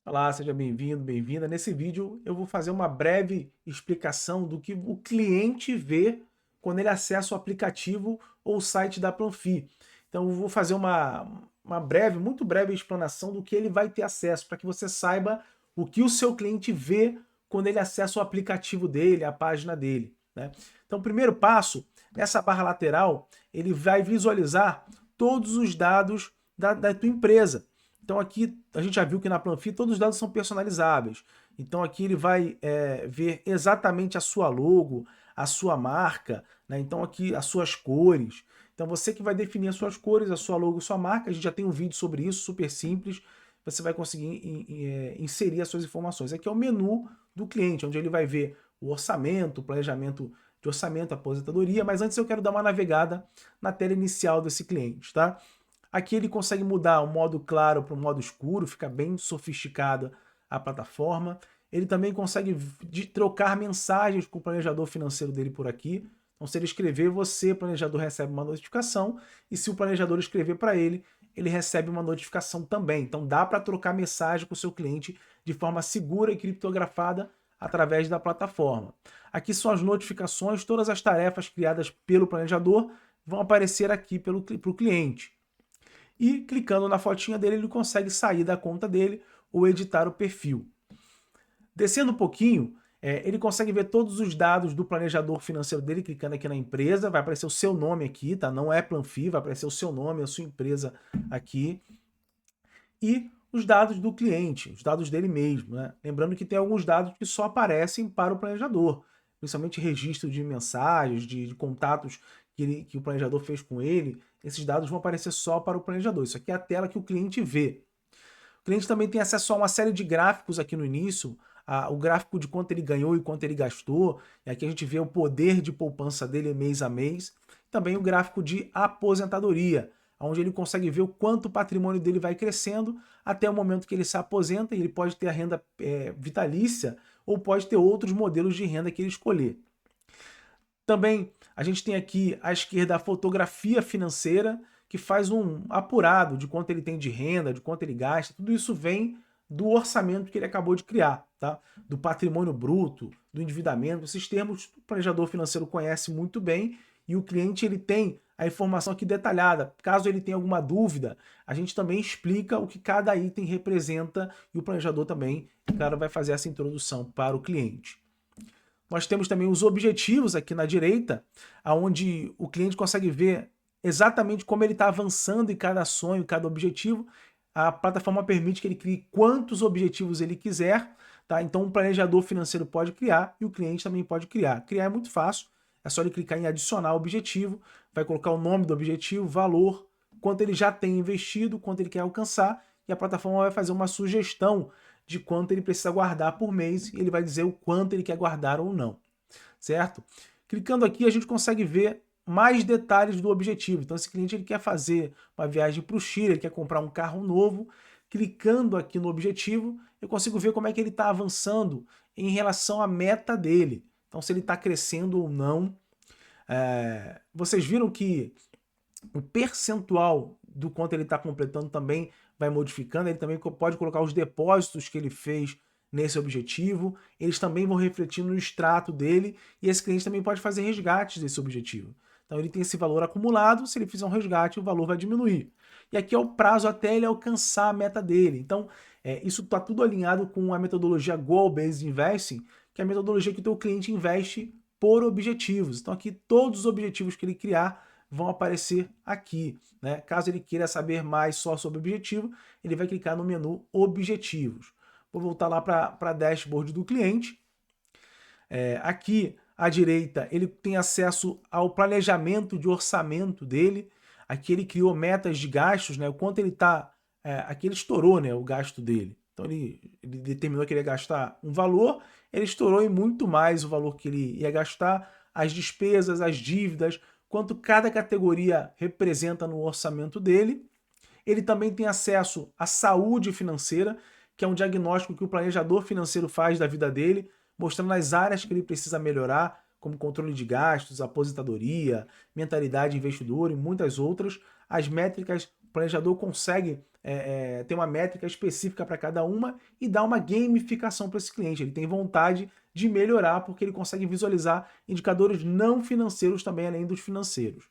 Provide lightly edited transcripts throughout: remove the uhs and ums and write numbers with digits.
Olá, seja bem-vindo, bem-vinda. Nesse vídeo eu vou fazer uma breve explicação do que o cliente vê quando ele acessa o aplicativo ou o site da Planfi. Então eu vou fazer uma breve, muito breve explanação do que ele vai ter acesso, para que você saiba o que o seu cliente vê quando ele acessa o aplicativo dele, a página dele, né? Então o primeiro passo, nessa barra lateral, ele vai visualizar todos os dados da tua empresa. Então aqui a gente já viu que na Planfi todos os dados são personalizáveis. Então aqui ele vai ver exatamente a sua logo, a sua marca, né? Então aqui as suas cores. Então você que vai definir as suas cores, a sua logo, a sua marca. A gente já tem um vídeo sobre isso, super simples. Você vai conseguir inserir as suas informações. Aqui é o menu do cliente, onde ele vai ver o orçamento, o planejamento de orçamento, aposentadoria. Mas antes eu quero dar uma navegada na tela inicial desse cliente, tá? Aqui ele consegue mudar o modo claro para o modo escuro, fica bem sofisticada a plataforma. Ele também consegue trocar mensagens com o planejador financeiro dele por aqui. Então, se ele escrever, você, planejador, recebe uma notificação. E se o planejador escrever para ele, ele recebe uma notificação também. Então, dá para trocar mensagem com o seu cliente de forma segura e criptografada através da plataforma. Aqui são as notificações, todas as tarefas criadas pelo planejador vão aparecer aqui para o cliente. E clicando na fotinha dele, ele consegue sair da conta dele ou editar o perfil. Descendo um pouquinho, ele consegue ver todos os dados do planejador financeiro dele, clicando aqui na empresa, vai aparecer o seu nome aqui, tá? Não é Planfi, vai aparecer o seu nome, a sua empresa aqui. E os dados do cliente, os dados dele mesmo, né? Lembrando que tem alguns dados que só aparecem para o planejador, principalmente registro de mensagens, de contatos que o planejador fez com ele, esses dados vão aparecer só para o planejador. Isso aqui é a tela que o cliente vê. O cliente também tem acesso a uma série de gráficos aqui no início, o gráfico de quanto ele ganhou e quanto ele gastou, e aqui a gente vê o poder de poupança dele mês a mês, também o gráfico de aposentadoria, onde ele consegue ver o quanto o patrimônio dele vai crescendo até o momento que ele se aposenta, e ele pode ter a renda vitalícia ou pode ter outros modelos de renda que ele escolher. Também a gente tem aqui à esquerda a fotografia financeira, que faz um apurado de quanto ele tem de renda, de quanto ele gasta. Tudo isso vem do orçamento que ele acabou de criar, tá? Do patrimônio bruto, do endividamento. Esses termos o planejador financeiro conhece muito bem e o cliente ele tem a informação aqui detalhada. Caso ele tenha alguma dúvida, a gente também explica o que cada item representa e o planejador também, claro, vai fazer essa introdução para o cliente. Nós temos também os objetivos aqui na direita, onde o cliente consegue ver exatamente como ele está avançando em cada sonho, cada objetivo. A plataforma permite que ele crie quantos objetivos ele quiser, tá? Então um planejador financeiro pode criar e o cliente também pode criar. Criar é muito fácil, é só ele clicar em adicionar objetivo, vai colocar o nome do objetivo, valor, quanto ele já tem investido, quanto ele quer alcançar, e a plataforma vai fazer uma sugestão de quanto ele precisa guardar por mês e ele vai dizer o quanto ele quer guardar ou não, certo? Clicando aqui a gente consegue ver mais detalhes do objetivo. Então esse cliente ele quer fazer uma viagem para o Chile, ele quer comprar um carro novo. Clicando aqui no objetivo, eu consigo ver como é que ele está avançando em relação à meta dele. Então se ele está crescendo ou não. Vocês viram que o percentual do quanto ele está completando também vai modificando, ele também pode colocar os depósitos que ele fez nesse objetivo, eles também vão refletir no extrato dele, e esse cliente também pode fazer resgates desse objetivo. Então ele tem esse valor acumulado, se ele fizer um resgate, o valor vai diminuir. E aqui é o prazo até ele alcançar a meta dele. Então, isso está tudo alinhado com a metodologia Goal-Based Investing, que é a metodologia que o teu cliente investe por objetivos. Então aqui todos os objetivos que ele criar vão aparecer aqui, né? Caso ele queira saber mais só sobre objetivo, ele vai clicar no menu Objetivos. Vou voltar lá para a dashboard do cliente. Aqui à direita ele tem acesso ao planejamento de orçamento dele. Aqui ele criou metas de gastos, né? O quanto ele está... aqui ele estourou, né, o gasto dele. Então ele determinou que ele ia gastar um valor, ele estourou em muito mais o valor que ele ia gastar, as despesas, as dívidas, quanto cada categoria representa no orçamento dele. Ele também tem acesso à saúde financeira, que é um diagnóstico que o planejador financeiro faz da vida dele, mostrando as áreas que ele precisa melhorar, como controle de gastos, aposentadoria, mentalidade investidora e muitas outras. As métricas, o planejador consegue tem uma métrica específica para cada uma e dá uma gamificação para esse cliente. Ele tem vontade de melhorar porque ele consegue visualizar indicadores não financeiros também, além dos financeiros.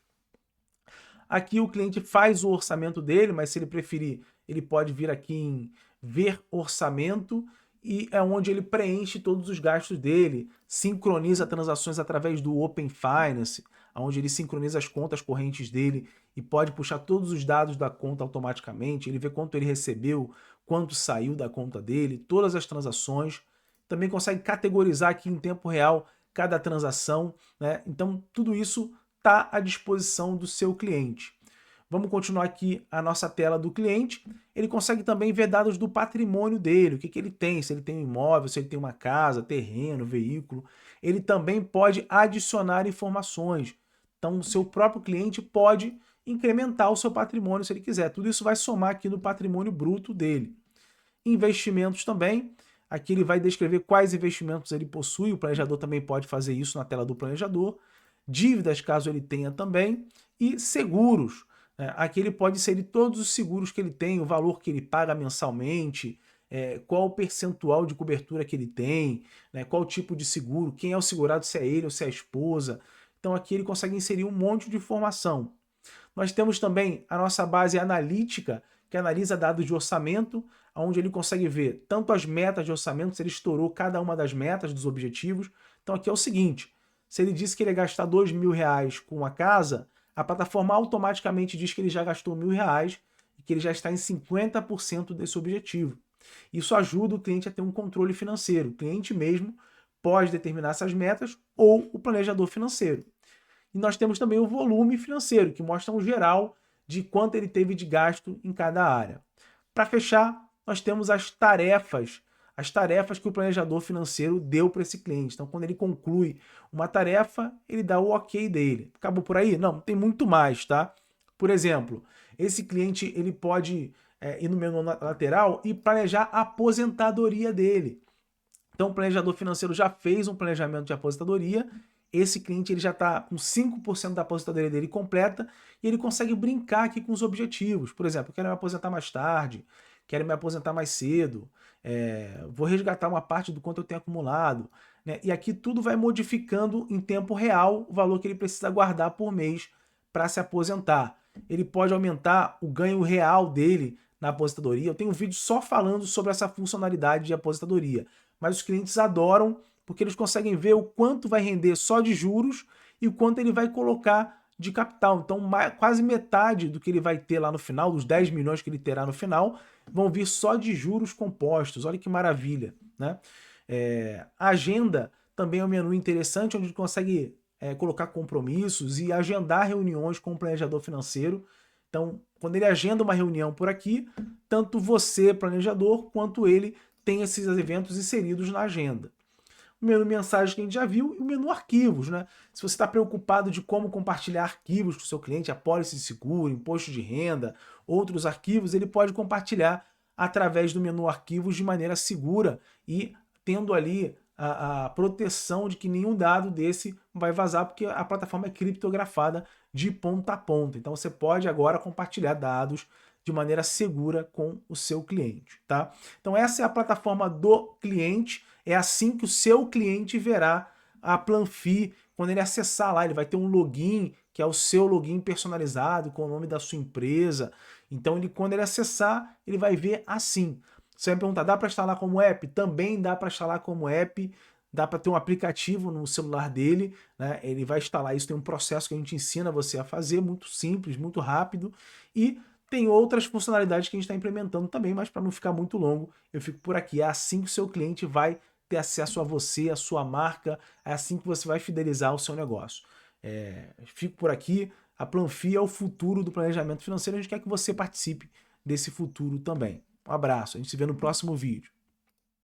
Aqui o cliente faz o orçamento dele, mas se ele preferir, ele pode vir aqui em ver orçamento e é onde ele preenche todos os gastos dele, sincroniza transações através do Open Finance, onde ele sincroniza as contas correntes dele e pode puxar todos os dados da conta automaticamente, ele vê quanto ele recebeu, quanto saiu da conta dele, todas as transações. Também consegue categorizar aqui em tempo real cada transação, né? Então tudo isso está à disposição do seu cliente. Vamos continuar aqui a nossa tela do cliente. Ele consegue também ver dados do patrimônio dele, o que ele tem, se ele tem um imóvel, se ele tem uma casa, terreno, veículo. Ele também pode adicionar informações. Então, o seu próprio cliente pode incrementar o seu patrimônio se ele quiser. Tudo isso vai somar aqui no patrimônio bruto dele. Investimentos também. Aqui ele vai descrever quais investimentos ele possui. O planejador também pode fazer isso na tela do planejador. Dívidas, caso ele tenha também. E seguros. Aqui ele pode inserir todos os seguros que ele tem, o valor que ele paga mensalmente, qual o percentual de cobertura que ele tem, né, qual o tipo de seguro, quem é o segurado, se é ele ou se é a esposa. Então aqui ele consegue inserir um monte de informação. Nós temos também a nossa base analítica, que analisa dados de orçamento, onde ele consegue ver tanto as metas de orçamento, se ele estourou cada uma das metas dos objetivos. Então aqui é o seguinte, se ele disse que ele ia gastar R$2.000 com a casa, a plataforma automaticamente diz que ele já gastou R$1.000 e que ele já está em 50% desse objetivo. Isso ajuda o cliente a ter um controle financeiro. O cliente mesmo pode determinar essas metas ou o planejador financeiro. E nós temos também o volume financeiro, que mostra um geral de quanto ele teve de gasto em cada área. Para fechar, nós temos as tarefas que o planejador financeiro deu para esse cliente. Então, quando ele conclui uma tarefa, ele dá o ok dele. Acabou por aí? Não, tem muito mais, tá? Por exemplo, esse cliente ele pode ir no menu lateral e planejar a aposentadoria dele. Então, o planejador financeiro já fez um planejamento de aposentadoria. Esse cliente ele já está com 5% da aposentadoria dele completa e ele consegue brincar aqui com os objetivos. Por exemplo, eu quero me aposentar mais tarde, quero me aposentar mais cedo, vou resgatar uma parte do quanto eu tenho acumulado, né? E aqui tudo vai modificando em tempo real o valor que ele precisa guardar por mês para se aposentar. Ele pode aumentar o ganho real dele na aposentadoria. Eu tenho um vídeo só falando sobre essa funcionalidade de aposentadoria, mas os clientes adoram porque eles conseguem ver o quanto vai render só de juros e o quanto ele vai colocar de capital. Então, quase metade do que ele vai ter lá no final, dos 10 milhões que ele terá no final, vão vir só de juros compostos. Olha que maravilha, né? A agenda também é um menu interessante, onde ele consegue colocar compromissos e agendar reuniões com o planejador financeiro. Então, quando ele agenda uma reunião por aqui, tanto você, planejador, quanto ele tem esses eventos inseridos na agenda. O menu mensagens que a gente já viu e o menu arquivos, né? Se você está preocupado de como compartilhar arquivos com o seu cliente, apólice de seguro, imposto de renda, outros arquivos, ele pode compartilhar através do menu arquivos de maneira segura e tendo ali a proteção de que nenhum dado desse vai vazar, porque a plataforma é criptografada de ponta a ponta. Então você pode agora compartilhar dados de maneira segura com o seu cliente, tá? Então essa é a plataforma do cliente, é assim que o seu cliente verá a Planfi. Quando ele acessar lá, ele vai ter um login, que é o seu login personalizado, com o nome da sua empresa. Então, quando ele acessar, ele vai ver assim. Você vai me perguntar, dá para instalar como app? Também dá para instalar como app, dá para ter um aplicativo no celular dele, né? Ele vai instalar isso, tem um processo que a gente ensina você a fazer, muito simples, muito rápido, e tem outras funcionalidades que a gente está implementando também, mas para não ficar muito longo, eu fico por aqui. É assim que o seu cliente vai ter acesso a você, a sua marca, é assim que você vai fidelizar o seu negócio. Fico por aqui. A Planfi é o futuro do planejamento financeiro. A gente quer que você participe desse futuro também. Um abraço, a gente se vê no próximo vídeo.